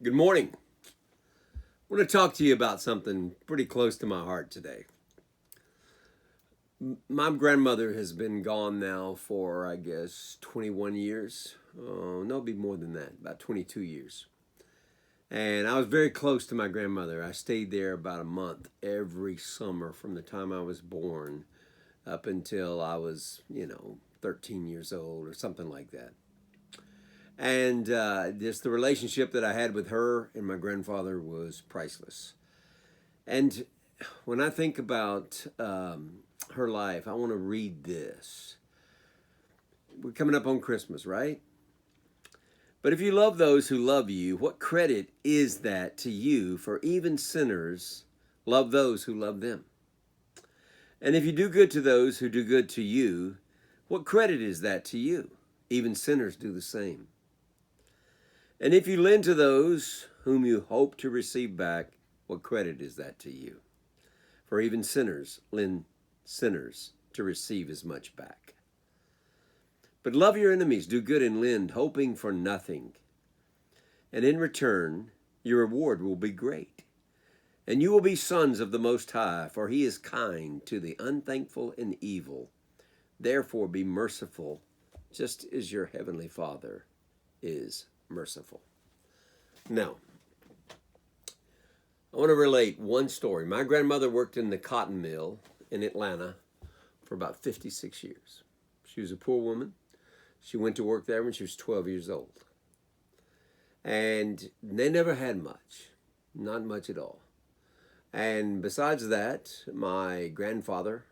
Good morning. I want to talk to you about something pretty close to my heart today. My grandmother has been gone now for, I guess, 21 years. Oh, no, it'll be more than that, about 22 years. And I was very close to my grandmother. I stayed there about a month every summer from the time I was born up until I was, 13 years old or something like that. And just the relationship that I had with her and my grandfather was priceless. And when I think about her life, I want to read this. We're coming up on Christmas, right? But if you love those who love you, what credit is that to you? For even sinners love those who love them. And if you do good to those who do good to you, what credit is that to you? Even sinners do the same. And if you lend to those whom you hope to receive back, what credit is that to you? For even sinners lend sinners to receive as much back. But love your enemies, do good and lend, hoping for nothing. And in return, your reward will be great. And you will be sons of the Most High, for he is kind to the unthankful and evil. Therefore be merciful, just as your heavenly Father is merciful. Now, I want to relate one story. My grandmother worked in the cotton mill in Atlanta for about 56 years. She was a poor woman. She went to work there when she was 12 years old. And they never had much, not much at all. And besides that, my grandfather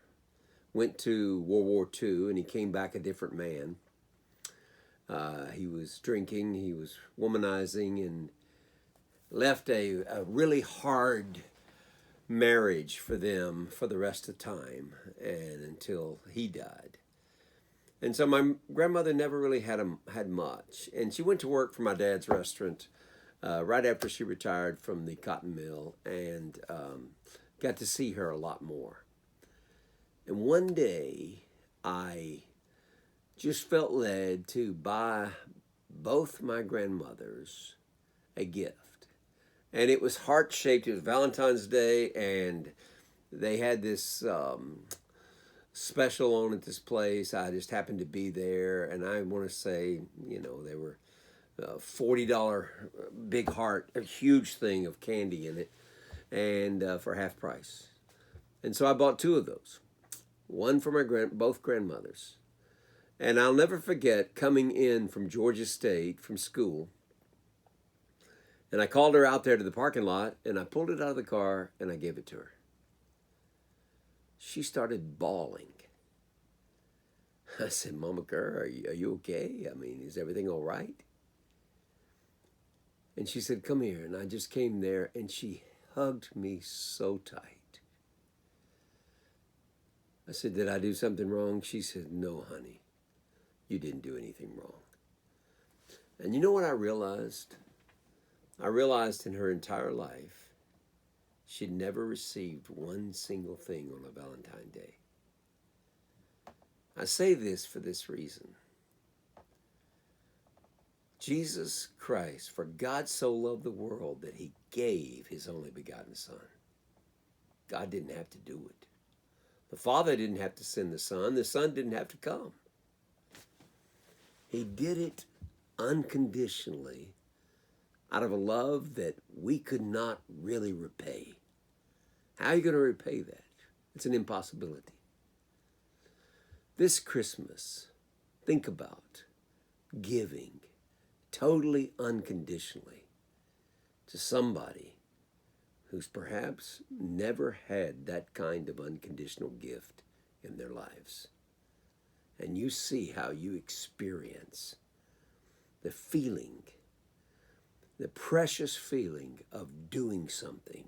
went to World War II and he came back a different man. He was drinking, he was womanizing, and left a really hard marriage for them for the rest of the time and until he died. And so my grandmother never really had much. And she went to work for my dad's restaurant right after she retired from the cotton mill and got to see her a lot more. And one day I just felt led to buy both my grandmothers a gift. And it was heart-shaped. It was Valentine's Day, and they had this special on at this place. I just happened to be there, and I want to say, they were $40 big heart, a huge thing of candy in it, and for half price. And so I bought two of those, one for both grandmothers. And I'll never forget coming in from Georgia State from school. And I called her out there to the parking lot, and I pulled it out of the car, and I gave it to her. She started bawling. I said, Mama girl, are you okay? I mean, is everything all right? And she said, come here. And I just came there, and she hugged me so tight. I said, did I do something wrong? She said, no, honey. You didn't do anything wrong. And you know what I realized? I realized in her entire life, she'd never received one single thing on a Valentine's Day. I say this for this reason. Jesus Christ, for God so loved the world that he gave his only begotten Son. God didn't have to do it. The Father didn't have to send the Son. The Son didn't have to come. He did it unconditionally out of a love that we could not really repay. How are you going to repay that? It's an impossibility. This Christmas, think about giving totally unconditionally to somebody who's perhaps never had that kind of unconditional gift in their lives. And you see how you experience the feeling, the precious feeling of doing something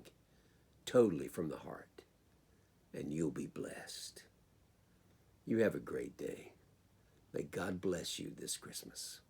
totally from the heart. And you'll be blessed. You have a great day. May God bless you this Christmas.